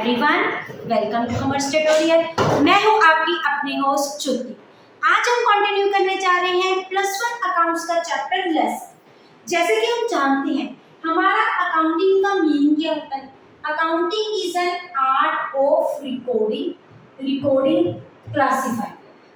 Everyone, welcome to commerce tutorial. मैं हूं आपकी अपनी होस्ट श्रुति। आज हम कंटिन्यू करने जा रहे हैं +1 अकाउंट्स का चैप्टर लेसन। जैसे कि हम जानते हैं हमारा अकाउंटिंग का मीनिंग क्या होता है। Accounting is an art of recording classifying.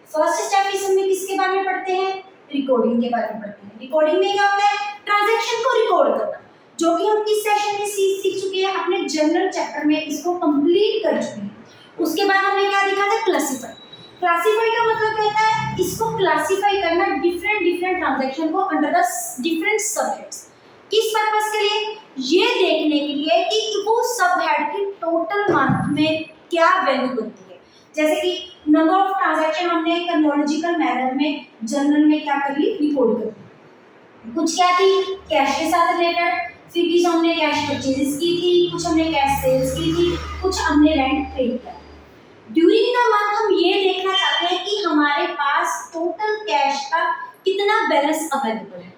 First step इसमें किसके बारे में पढ़ते हैं? रिकॉर्डिंग के बारे में पढ़ते हैं। रिकॉर्डिंग में क्या होता है? ट्रांजैक्शन को रिकॉर्ड करना, जो कि हम इस सेशन में सीख चुके हैं, अपने जनरल चैप्टर में इसको कंप्लीट कर चुके हैं। उसके बाद हमने क्या देखा था? क्लासिफाई। क्लासिफाई का मतलब कहता है इसको क्लासिफाई करना, डिफरेंट ट्रांजैक्शन को अंडर द डिफरेंट सबहेड्स। किस पर्पस के लिए? ये देखने के लिए कि वो सबहेड की टोटल मंथ में क्या वैल्यू बनती है। जैसे कि नंबर ऑफ ट्रांजैक्शन हमने क्रोनोलॉजिकल मैनर में जनरल में क्या कर ली? रिकॉर्ड कर ली। कुछ क्या थी? कैश के साथ रिलेटेड, फिर कुछ हमने कैश परचेजेस की थी, कुछ हमने कैश सेल्स की थी, कुछ हमने रेंट पे किया। ड्यूरिंग द मंथ हम ये देखना चाहते हैं कि हमारे पास टोटल कैश का कितना बैलेंस अवेलेबल है,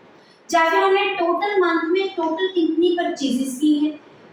या फिर हमने टोटल मंथ में टोटल कितनी परचेजेस की है,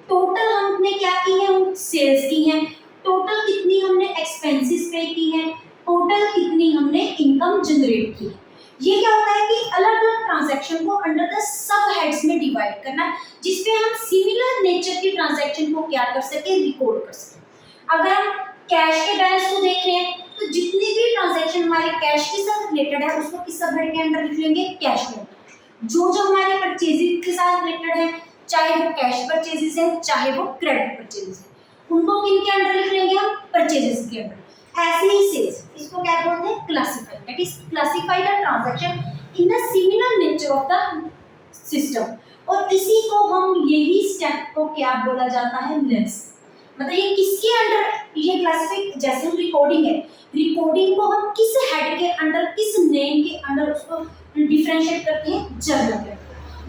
टोटल हमने क्या की है, हम सेल्स की हैं, टोटल कितनी हमने एक्सपेंसेस पे की है, टोटल कितनी हमने इनकम जनरेट की है। ये क्या होता है कि अलग अलग ट्रांजैक्शन को अंडर द सब हेड्स में डिवाइड करना, जिसपे हम सिमिलर नेचर की ट्रांजैक्शन को क्या कर सके? रिकॉर्ड कर सके। अगर हम कैश के बैलेंस को देख रहे हैं तो जितनी भी ट्रांजैक्शन हमारे कैश के साथ रिलेटेड है उसको किस सब हेड के अंदर लिख लेंगे? कैश के अंदर। जो हमारे परचेजिंग के साथ रिलेटेड है, चाहे वो कैश परचेजेस है चाहे वो क्रेडिट परचेजेस है, उनको किन के अंदर लिख लेंगे? हम परचेजेस के अंदर। ऐसे ही सेल्स, इसको क्या बोलते हैं? Classify. That is classify the transaction in the similar nature of the system. और इसी को हम, यही स्टेप को क्या बोला जाता है? लेसन। मतलब ये किसके अंडर ये क्लासिफाई, जैसे रिकॉर्डिंग है, रिकॉर्डिंग को हम किस हेड के अंडर, किस नेम के अंडर उसको डिफरेंशिएट करते हैं? जर्नल के।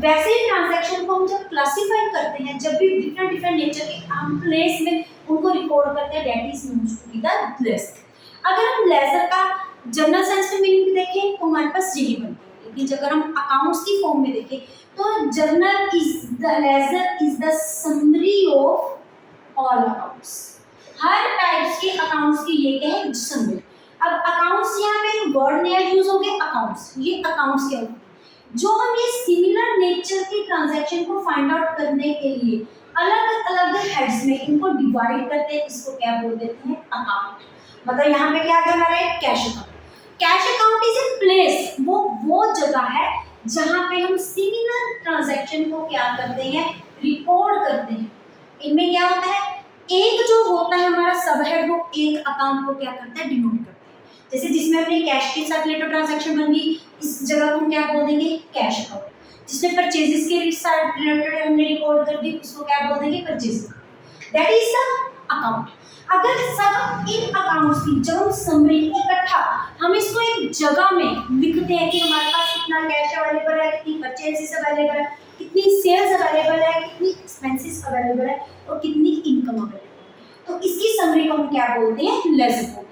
वैसे ही ट्रांजैक्शन को हम जब क्लासिफाई करते हैं, जब भी डिफरेंट नेचर के हम प्लेस में उनको रिकॉर्ड करते हैं, that is known to be the lesson. अगर हम लेजर का जनरल सेंस में मीनिंग देखें तो हमारे पास यही बनती है, लेकिन अगर हम अकाउंट्स की फॉर्म में देखें तो journal is the ledger is the summary of all accounts. हर टाइप्स के अकाउंट्स की ये क्या है? समरी। अब अकाउंट्स, यहाँ पे वर्ड नया यूज हो गया अकाउंट्स। ये अकाउंट्स क्या होते हैं? जो हम ये सिमिलर नेचर की ट्रांजैक्शन को फाइंड आउट करने के लिए अलग अलग हेड्स में इनको डिवाइड करते हैं, इसको क्या बोल देते हैं? अकाउंट। मतलब यहाँ पे क्या करना है? Cash account. Cash account is a place, वो जगह है जहाँ पे हम सिमिलर ट्रांजैक्शन को क्या करते हैं? रिकॉर्ड करते हैं। इनमें क्या होता है? एक जो होता है हमारा सबहेड, वो एक अकाउंट को क्या करता है? डिनोट करता है। जैसे जिसमें अपने कैश के साथ रिलेटेड ट्रांजैक्शन बन गई, इस जगह को हम क्या बोल देंगे? Cash account. जिसमें परचेजेस के साथ रिलेटेड हमने रिकॉर्ड कर दी, उसको क्या बोल देंगे? Purchase. That is the account. अगर सब इन अकाउंट्स की जब हम समरी इकट्ठा हम इसको एक जगह में लिखते हैं कि हमारे पास कितना कैश अवेलेबल है, कितनी परचेजेस अवेलेबल है, कितनी सेल्स अवेलेबल है, कितनी एक्सपेंसेस अवेलेबल है और कितनी इनकम अवेलेबल है, तो इसकी समरी को हम क्या बोलते हैं? लेजर बोलते हैं।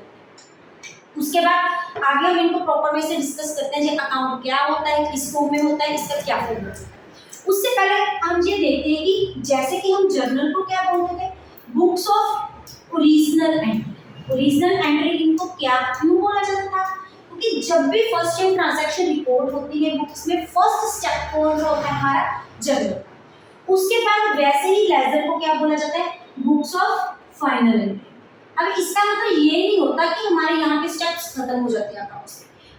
उसके बाद आगे हम इनको प्रॉपर वे से डिस्कस करते हैं, जो अकाउंट क्या होता है, किस फॉर्म में होता है, इसका क्या फॉर्मूला होता है। उससे पहले हम ये देखते हैं कि जैसे कि हम जर्नल को क्या बोलते थे? Books of original entry. Original entry इनको क्या क्यों बोला जाता था? क्योंकि जब भी फर्स्ट टाइम ट्रांजैक्शन रिकॉर्ड होती है बुक्स में, फर्स्ट स्टेप कौन सा होता है? हमारा जर्नल। उसके बाद वैसे ही लेजर को क्या बोला जाता है? Books of final entry. अब इसका मतलब ये नहीं होता कि हमारे यहाँ के स्टेप्स खत्म हो जाते हैं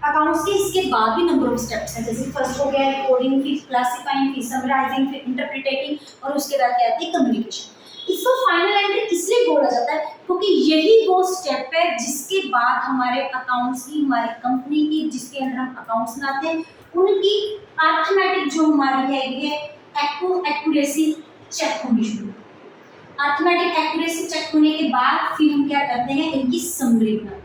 अकाउंट्स के इसके बाद भी नंबर ऑफ स्टेप्स हैं। जैसे फर्स्ट हो गया रिकॉर्डिंग, फिर क्लासिफाइंग, फिर समराइजिंग, फिर इंटरप्रिटेटिंग, और उसके बाद क्या आती है? कम्युनिकेशन। इसको फाइनल एंट्री इसलिए बोला जाता है क्योंकि यही वो स्टेप है जिसके बाद हमारे अकाउंट्स की, हमारी कंपनी की, जिसके अंदर हम अकाउंट्स बनाते हैं, उनकी अर्थमेटिक जो हमारी है ये एक्यूरेसी चेक होनी शुरू। अर्थमेटिक एक्यूरेसी चेक होने के बाद फिर हम क्या करते हैं? इनकी समरी बनाते हैं।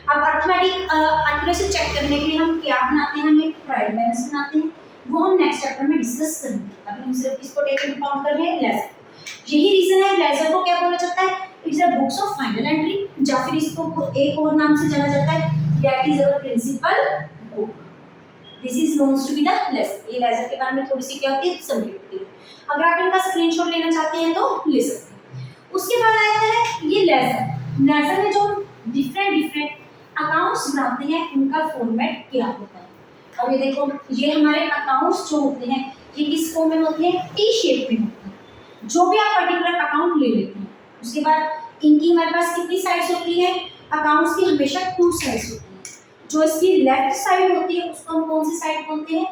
अब अर्थमेटिक एक्यूरेसी चेक करने के लिए हम क्या बनाते हैं? हम एक ट्रायल बैलेंस बनाते हैं, वो हम नेक्स्ट चैप्टर में डिस्कस करेंगे। अभी हम सिर्फ इसको टेक इनटू अकाउंट कर रहे हैं लेजर। यही रीजन है लेजर को क्या बोला जाता है? It's a books of final entry, या फिर इसको एक और नाम से जाना जाता है, that is our principal book. This is known to be the ledger. ये लेजर के बारे में थोड़ी सी क्या होती है? समरी होती है। अगर आप इनका स्क्रीनशॉट लेना चाहते हैं तो ले सकते हैं। उसके बाद आता है लेजर में जो डिफरेंट अकाउंट्स बनाते हैं उनका फॉर्मेट क्या होता है। अब ये देखो, ये हमारे अकाउंट्स जो होते हैं ये किस फॉर्म में होते हैं, टी शेप में होते हैं। जो भी आप पर्टिकुलर अकाउंट ले लेते हैं उसके बाद इनकी हमारे पास कितनी साइड्स होती है, अकाउंट्स की हमेशा 2 साइड्स होती है। जो इसकी लेफ्ट साइड होती है उसको हम कौन सी साइड बोलते हैं,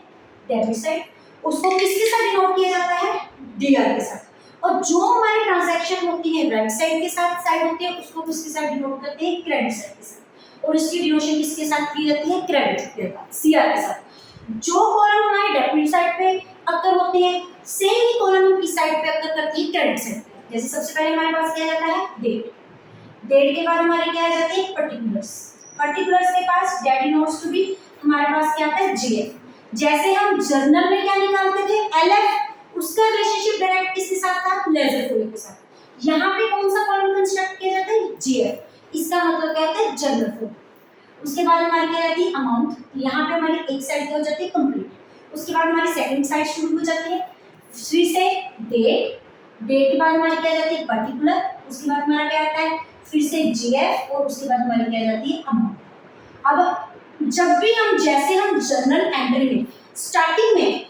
डेबिट साइड। उसको किसके साथ डिनोट किया जाता है, डीआर के साथ। और जो हमारी ट्रांजैक्शन होती है राइट साइड के साथ साइड होती है उसको किसके साथ डिनोट करते हैं, क्रेडिट साइड के साथ। और इसकी डिनोशन किसके साथ की जाती है, क्रेडिट के साथ, सीआर के साथ। जो कॉलम हमारे डेबिट साइड पे अक्कर होते हैं सेम ही कॉलम की साइड पे अक्कर करती है क्रेडिट साइड पे। जैसे सबसे पहले हमारे पास क्या जाता है, डेट। डेट के बाद हमारे क्या आ जाते हैं, पर्टिकुलर्स। पर्टिकुलर्स के पास डेट डिनोट्स टू बी, हमारे पास क्या आता है, जीएफ। जैसे हम जर्नल में क्या निकालते थे, एलएफ, उसका रिलेशनशिप डायरेक्ट किसके साथ था, लेजर फोल्डर के साथ। यहाँ पे कौन सा कॉलम कंस्ट्रक्ट किया जाता है, जीएफ। इसका मतलब क्या होता है, जर्नल फोल्डर। उसके बाद हमारी क्या रहती है, अमाउंट। यहाँ पे हमारी एक साइड क्या हो जाती है, कंप्लीट। उसके बाद हमारी सेकंड साइड शुरू हो जाती है, फिर से डेट। डेट के बाद हमारी क्या जाती है, पर्टिकुलर। उसके बाद हमारा क्या आता है, फिर से जीएफ। और उसके बाद हमारी क्या जाती है, अमाउंट। अब जब भी हम जैसे हम जर्नल एंट्री में स्टार्टिंग में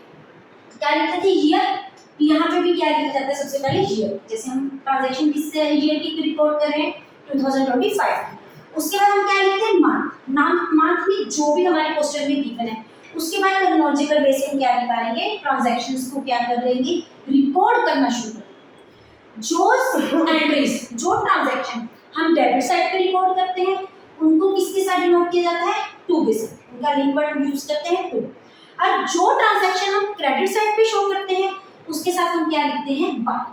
क्या लिखते थे, ईयर, यहाँ पे भी क्या लिखा जाता है, सबसे पहले ईयर। जैसे हम ट्रांजैक्शन किस ईयर की रिकॉर्ड कर रहे हैं, 2025। उसके बाद हम क्या लिखते हैं, मंथ। मंथ में जो भी हमारे क्वेश्चन में गिवन है उसके बाद क्रोनोलॉजिकल बेस हम क्या निकालेंगे, ट्रांजैक्शंस को क्या कर लेंगे, रिकॉर्ड करना शुरू करेंगे। जो एंट्रीज, जो ट्रांजैक्शन हम डेबिट साइड पे रिकॉर्ड करते हैं उनको किसके साथ डिनोट किया जाता है, टू के साथ। उनका लिंक वर्ड हम यूज करते हैं, टू। और जो ट्रांजैक्शन हम क्रेडिट साइड पे शो करते हैं उसके साथ हम क्या लिखते हैं, बाय।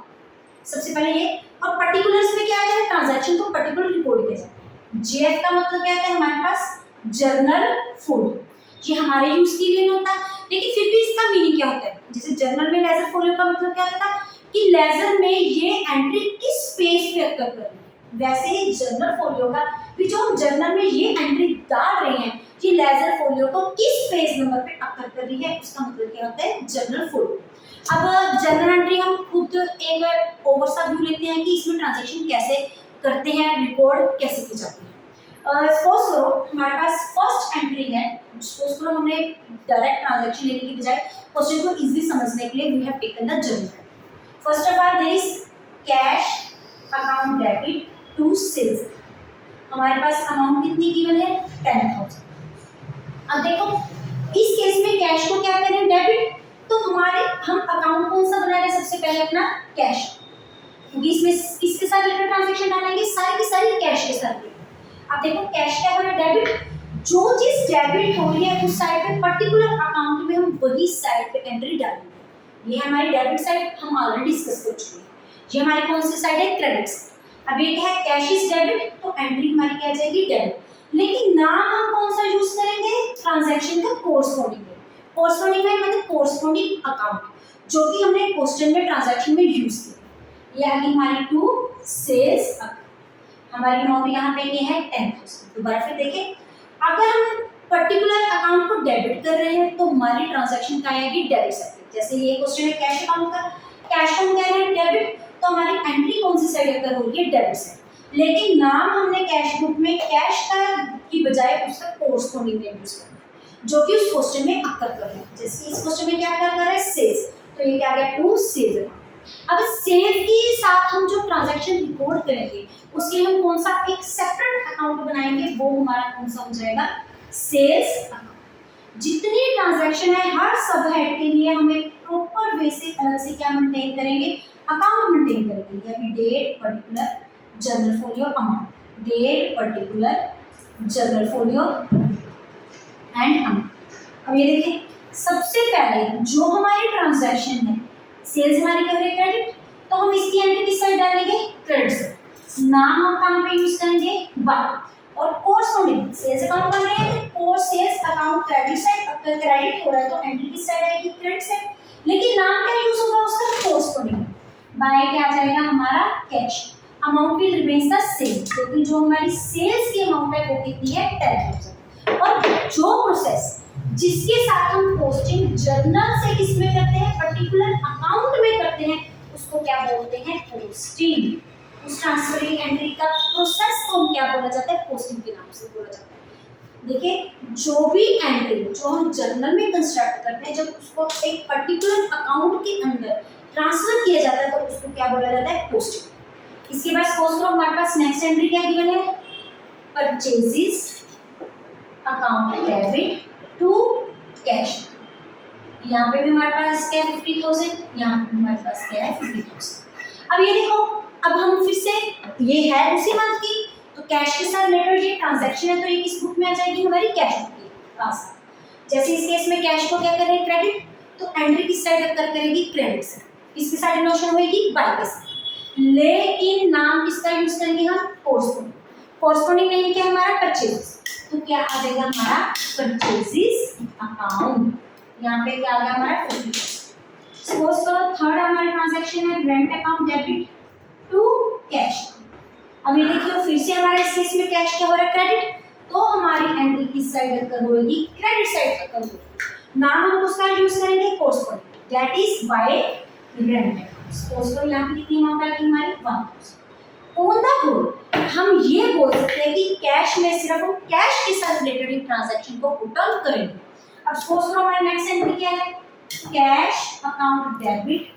सबसे पहले ये। और पर्टिकुलर्स में क्या आता है, ट्रांजैक्शन को पर्टिकुलर रिकॉर्ड किया जाता है। जेएफ का मतलब क्या आता है, हमारे पास जर्नल फोल्डर। ये हमारे यूज के लिए होता है, लेकिन फिर भी इसका मीनिंग क्या होता है। जैसे जर्नल में लेजर फोल्डर का मतलब क्या होता है कि लेजर में ये एंट्री किस पेज पे अक्कर कर रही है, वैसे ही जर्नल फोल्डर का भी जो हम जर्नल में ये एंट्री डाल रहे हैं कि लेजर फोल्डर को किस पेज नंबर पे अक्कर कर रही है, उसका मतलब क्या होता है, जर्नल फोल्डर। अब जर्नल एंट्री हम खुद एक ओवरसा व्यू लेते हैं कि इसमें ट्रांजैक्शन कैसे करते हैं, रिकॉर्ड कैसे की जाती है। सपोज करो हमारे पास फर्स्ट एंट्री है, सपोज करो हमने डायरेक्ट ट्रांजैक्शन लेने की बजाय क्वेश्चन को इजीली समझने के लिए we have taken the journal. First of all there is cash account debit to sales. हमारे पास अमाउंट कितनी गिवन है, 10,000। अब देखो इस केस में कैश को क्या करें, डेबिट। तो हम अकाउंट कौन सा बना रहे हैं, सबसे पहले अपना कैश, क्योंकि इसमें किसके साथ रिलेटेड ट्रांजैक्शन डालेंगे, सारी की सारी कैश के साथ। अब देखो कैश क्या हो रहा है, डेबिट। जो चीज डेबिट हो रही है उस साइड पे पर्टिकुलर अकाउंट में हम वही साइड पे एंट्री डालेंगे। ये हमारी डेबिट साइड हम ऑलरेडी डिस्कस कर चुके हैं। ये हमारी कौन सी साइड है, क्रेडिट साइड। अब ये क्या है, कैश इज डेबिट, तो एंट्री हमारी क्या जाएगी, डेबिट। लेकिन नाम हम कौन सा यूज करेंगे, ट्रांजैक्शन का कोरस्पॉन्डिंग मतलब कोरस्पॉन्डिंग अकाउंट, जो कि हमने क्वेश्चन में ट्रांजैक्शन में यूज किया। ये आ गई हमारी टू सेल्स। हमारी अमाउंट यहाँ पे ये है 10,000। दोबारा फिर देखें, अगर हम पर्टिकुलर अकाउंट को डेबिट कर रहे हैं तो हमारी ट्रांजैक्शन क्या आएगी, डेबिट साइड। जैसे ये क्वेश्चन है कैश अकाउंट का, कैश हम कह रहे हैं डेबिट, तो हमारी एंट्री कौन सी साइड अगर हो रही है, डेबिट साइड। लेकिन नाम हमने कैश बुक में कैश का की बजाय उसका कोरस्पॉन्डिंग नेम यूज करना है, जो कि उस क्वेश्चन में अक्कर कर रहे हैं। जैसे इस क्वेश्चन में क्या कर रहा है, सेल्स, तो ये क्या आ गया, टू सेल्स। अब सेल्स के साथ हम जो ट्रांजैक्शन रिकॉर्ड करेंगे उसके लिए हम कौन सा एक सेपरेट अकाउंट बनाएंगे, वो हमारा कौन सा हो जाएगा, सेल्स अकाउंट। जितनी ट्रांजैक्शन है हर सब हेड के लिए हमें प्रॉपर वे से अलग से क्या मेंटेन करेंगे, अकाउंट मेंटेन करेंगे। यानी date, particular, journal folio, amount. Date, particular, journal folio and amount. अब ये देखिए सबसे पहले जो हमारी ट्रांजैक्शन है, सेल्स हमारी क्या है, क्रेडिट, तो हम इसकी एंट्री किस साइड डालेंगे, क्रेडिट साइड। नाम हम कहाँ पे यूज करेंगे, बाय। और कोरस्पॉन्डिंग सेल्स अकाउंट बन रहे हैं तो सेल्स अकाउंट क्रेडिट साइड, अगर क्रेडिट हो रहा है तो एंट्री किस साइड आएगी, क्रेडिट साइड। लेकिन नाम क्या यूज होगा उसका, कोरस्पॉन्डिंग। बाय क्या आ जाएगा हमारा, cash. Amount will remains the same, क्योंकि जो हमारी सेल्स की अमाउंट है वो कितनी है, 10,000। और जो प्रोसेस जिसके साथ हम पोस्टिंग जर्नल से किसमें करते हैं, पर्टिकुलर अकाउंट में करते हैं, उसको क्या बोलते हैं, पोस्टिंग। उस ट्रांसफर एंट्री का प्रोसेस को क्या बोला जाता है, पोस्टिंग के नाम से बोला जाता है। देखिए जो भी एंट्री जो हम जर्नल में कंस्ट्रक्ट करते हैं, जब उसको एक पर्टिकुलर अकाउंट के अंदर ट्रांसफर किया जाता है तो उसको क्या बोला जाता है, पोस्टिंग। इसके बाद सपोज करो हमारे पास नेक्स्ट एंट्री क्या गिवन है, purchases account debit to cash. यहाँ पे भी हमारे पास क्या है 50,000, यहाँ पे हमारे पास क्या है 50,000। अब ये देखो, अब हम फिर से ये है उसी मंथ की, तो कैश के साथ रिलेटेड ये ट्रांजैक्शन है तो ये किस बुक में आ जाएगी, हमारी कैश बुक के पास। जैसे इस केस में कैश को क्या करें, क्रेडिट, तो एंट्री किस साइड अकर करेगी, क्रेडिट से। इसके साथ नोशन होगी बाय के साथ, लेकिन नाम किसका यूज करेंगे हम, कोरस्पोंडिंग। कोरस्पोंडिंग नेम क्या हमारा, परचेजेस, तो क्या आ जाएगा हमारा परचेजेस अकाउंट। यहाँ पे क्या आ गया हमारा 50,000। सपोज करो थर्ड हमारा ट्रांजैक्शन है rent account debit to cash. अब ये देखिए फिर से हमारे इस केस में कैश क्या हो रहा है, क्रेडिट, तो हमारी एंट्री किस साइड अकर होगी, क्रेडिट साइड अकर होगी। नाम हम उसका यूज करेंगे corresponding, that is by rent account. Suppose करो यहाँ पे कितनी अमाउंट आएगी हमारी 1000। ऑन द होल हम ये बोल सकते हैं कि कैश में सिर्फ हम कैश के साथ रिलेटेड ट्रांजैक्शन को पुट ऑन करेंगे। अब सपोज करो हमारा नेक्स्ट एंट्री क्या है, cash account debit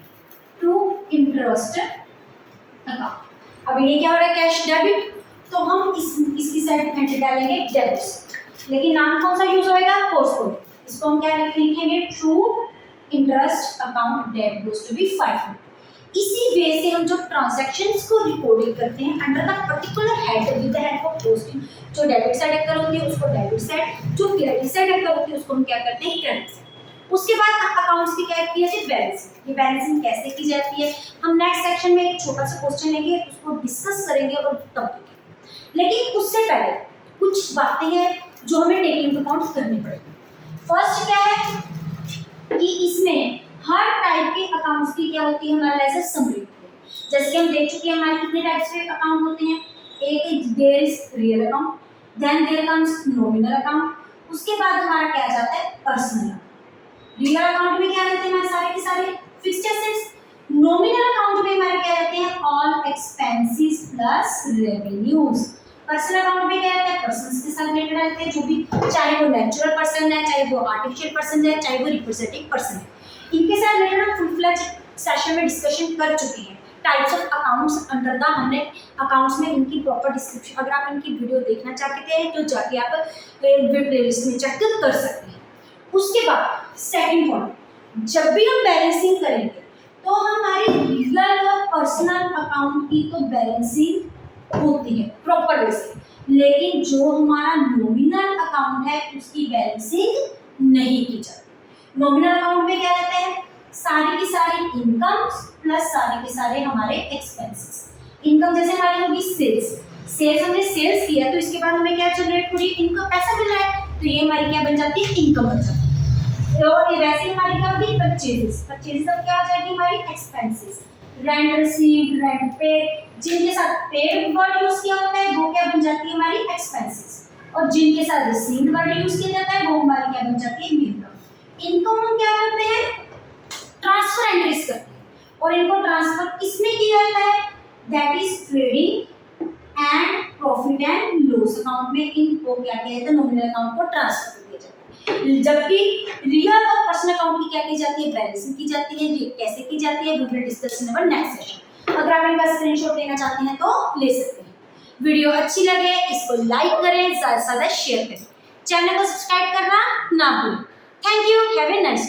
to interest account. अब ये क्या हो रहा है, कैश डेबिट, तो हम इसकी साइड एंट्री डालेंगे डेबिट, लेकिन नाम कौन सा यूज होएगा, कोरस्पोंडिंग। इसको हम क्या लिखेंगे, to interest account date goes to be 500। इसी वे से हम जो ट्रांजैक्शंस को रिकॉर्डिंग करते हैं under the particular head with the head of posting, जो डेबिट साइड अकर होती है उसको डेबिट साइड, जो क्रेडिट साइड अकर होती है उसको हम क्या करते हैं, क्रेडिट साइड। उसके बाद अकाउंट्स की क्या की जाती है, बैलेंसिंग। ये बैलेंसिंग कैसे की जाती है हम नेक्स्ट सेक्शन में एक छोटा सा क्वेश्चन लेंगे, उसको डिस्कस करेंगे और तब। लेकिन उससे पहले कुछ बातें हैं जो हमें टेक इनटू अकाउंट करनी पड़ेगी। फर्स्ट क्या है कि इसमें हर टाइप के अकाउंट्स की क्या होती है, हमारे ऐसे समरी होती है। जैसे कि हम देख चुके हैं हमारे कितने टाइप्स के अकाउंट होते हैं, एक there is real account, then there comes nominal account, उसके बाद हमारा क्या आ जाता है, पर्सनल। रियल अकाउंट में क्या रहते हैं हमारे सारे के सारे फिक्स्ड एसेट्स। नॉमिनल अकाउंट में हमारे क्या रहते हैं, all expenses plus revenues. Personal account में क्या रहता है, पर्सन्स के साथ रिलेटेड रहते हैं, जो भी चाहे वो नेचुरल पर्सन है, चाहे वो आर्टिफिशियल पर्सन है, चाहे वो रिप्रेजेंटेटिव पर्सन है। इनके साथ रिलेटेड हम फुल फ्लेज सेशन में डिस्कशन कर चुके हैं। Types of accounts under the हमने अकाउंट्स में इनकी प्रॉपर डिस्क्रिप्शन, अगर आप इनकी वीडियो देखना चाहते हैं तो जाके आप प्लेलिस्ट में चेक कर सकते हैं। उसके बाद सेकंड पॉइंट, जब भी हम बैलेंसिंग करेंगे तो हमारी रियल और पर्सनल अकाउंट की तो बैलेंसिंग होती है प्रॉपर वे से, लेकिन जो हमारा नॉमिनल अकाउंट है उसकी बैलेंसिंग नहीं की जाती। नॉमिनल अकाउंट में क्या रहता है, सारी की सारी इनकम्स प्लस सारे के सारे हमारे एक्सपेंसेस। इनकम जैसे हमारी होगी सेल्स, सेल्स हमने सेल्स किया तो इसके बाद हमें क्या जनरेट हो रही है, इनकम, पैसा मिल रहा है, तो ये हमारी क्या बन जाती है, इनकम बन जाती है। और ये वैसे हमारी क्या होगी, परचेजेस। परचेजेस अब क्या आ जाएगी हमारी, expenses. Rent received, rent paid, जिनके साथ पेड वर्ड यूज किया होता है वो क्या बन जाती है हमारी एक्सपेंसेस, और जिनके साथ रिसीव्ड वर्ड यूज किया जाता है वो हमारी क्या बन जाती है, इनकम। इनकम हम क्या करते हैं, ट्रांसफर एंट्रीज करते हैं, और इनको ट्रांसफर किसमें किया जाता है, that is trading and profit and loss account में इनको क्या किया जाता है, नॉमिनल अकाउंट को ट्रांसफर कर दिया जाता है। जबकि रियल और पर्सनल अकाउंट की क्या की जाती है, बैलेंसिंग की जाती है। ये कैसे की जाती है, we will discuss in our next session. अगर आप इनका स्क्रीनशॉट लेना चाहते हैं तो ले सकते हैं। वीडियो अच्छी लगे इसको लाइक करें, ज्यादा से ज्यादा शेयर करें, चैनल को सब्सक्राइब करना ना भूलें। Thank you, have a nice day.